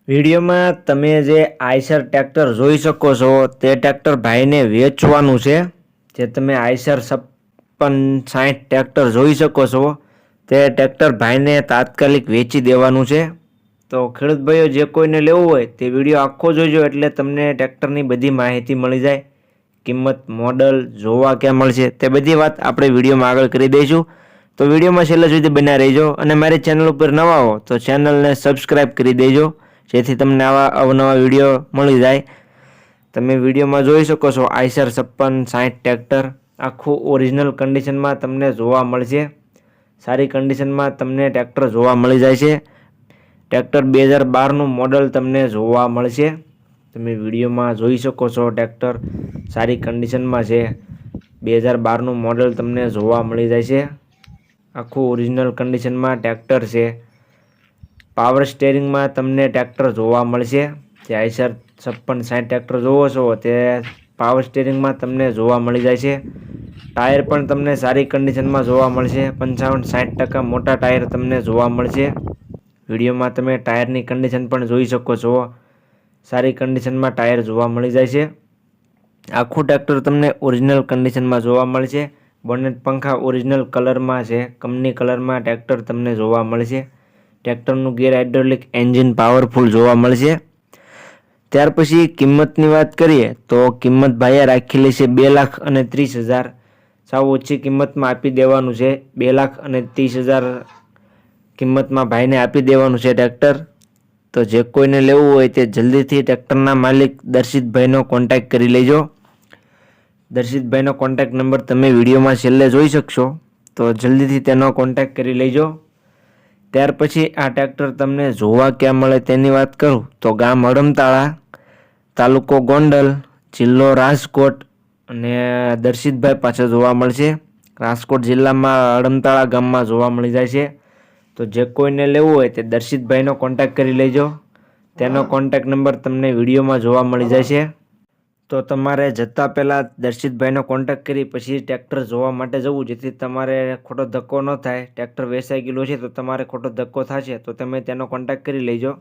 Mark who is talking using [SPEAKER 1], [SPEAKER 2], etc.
[SPEAKER 1] વિડીયોમાં તમે જે આઈશર ટ્રેક્ટર જોઈ શકો છો તે ટ્રેક્ટર ભાઈને વેચવાનું છે। જે તમે આઈશર 5660 ટ્રેક્ટર જોઈ શકો છો તે ટ્રેક્ટર ભાઈને તાત્કાલિક વેચી દેવાનું છે। તો ખેડૂત ભાઈઓ જે કોઈને લેવું હોય તે વિડીયો આખો જોજો એટલે તમને ટ્રેક્ટરની બધી માહિતી મળી જાય। કિંમત, મોડલ, જોવા ક્યાં મળશે તે બધી વાત આપણે વિડીયોમાં આગળ કરી દઈશું। તો વિડીયોમાં છેલ્લે સુધી બન્યા રહેજો અને મારી ચેનલ ઉપર નવા હો તો ચેનલને સબસ્ક્રાઈબ કરી દેજો જેથી તમને આવા અવનવા વિડીયો મળી જાય। તમે વિડીયોમાં જોઈ શકો છો આઈશર 5660 ટ્રેક્ટર આખું ઓરિજિનલ કન્ડિશનમાં તમને જોવા મળશે। સારી કન્ડિશનમાં તમને ટ્રેક્ટર જોવા મળી જાય છે। ટ્રેક્ટર 2012નું મોડલ તમને જોવા મળશે। તમે વિડીયોમાં જોઈ શકો છો ટ્રેક્ટર સારી કન્ડિશનમાં છે। 2012નું મોડલ તમને જોવા મળી જાય છે। આખું ઓરિજિનલ કન્ડિશનમાં ટ્રેક્ટર છે। પાવર સ્ટેરિંગમાં તમને ટ્રેક્ટર જોવા મળશે। જે આઈશર 5660 ટ્રેક્ટર જોવો છો તે પાવર સ્ટેરિંગમાં તમને જોવા મળી જાય છે। ટાયર પણ તમને સારી કન્ડિશનમાં જોવા મળશે। 55-60% મોટા ટાયર તમને જોવા મળશે। વિડીયોમાં તમે ટાયરની કન્ડિશન પણ જોઈ શકો છો। સારી કન્ડિશનમાં ટાયર જોવા મળી જાય છે। આખું ટ્રેક્ટર તમને ઓરિજિનલ કન્ડિશનમાં જોવા મળશે। બોનેટ પંખા ઓરિજિનલ કલરમાં છે। કંપની કલરમાં ટ્રેક્ટર તમને જોવા મળશે। ટ્રેક્ટરનું ગેર હાઇડ્રોલિક એન્જિન પાવરફુલ જોવા મળશે। ત્યાર પછી કિંમતની વાત કરીએ તો કિંમત ભાઈએ રાખેલી છે 2,30,000। સાવ ઓછી કિંમતમાં આપી દેવાનું છે। 2,30,000 કિંમતમાં ભાઈને આપી દેવાનું છે ટ્રેક્ટર। તો જે કોઈને લેવું હોય તે જલ્દીથી ટ્રેક્ટરના માલિક દર્શિતભાઈનો કોન્ટેક્ટ કરી લેજો। દર્શિતભાઈનો કોન્ટેક્ટ નંબર તમે વિડીયોમાં છેલ્લે જોઈ શકશો તો જલ્દીથી તેનો કોન્ટેક્ટ કરી લેજો। ત્યાર પછી આ ટ્રેક્ટર તમને જોવા ક્યાં મળે તેની વાત કરું તો ગામ હડમતાળા, તાલુકો ગોંડલ, જિલ્લો રાજકોટ અને દર્શિતભાઈ પાછળ જોવા મળશે। રાજકોટ જિલ્લામાં હડમતાળા ગામમાં જોવા મળી જાય છે। તો જે કોઈને લેવું હોય તે દર્શિતભાઈનો કોન્ટેક્ટ કરી લેજો। તેનો કોન્ટેક્ટ નંબર તમને વિડીયોમાં જોવા મળી જાય છે। તો તમારે જતાં પહેલાં દર્શિતભાઈનો કોન્ટેક્ટ કરી પછી ટ્રેક્ટર જોવા માટે જવું જેથી તમારે ખોટો ધક્કો ન થાય। ટ્રેક્ટર વેચાઈ ગયેલું છે તો તમારે ખોટો ધક્કો થશે તો તમે તેનો કોન્ટેક્ટ કરી લેજો।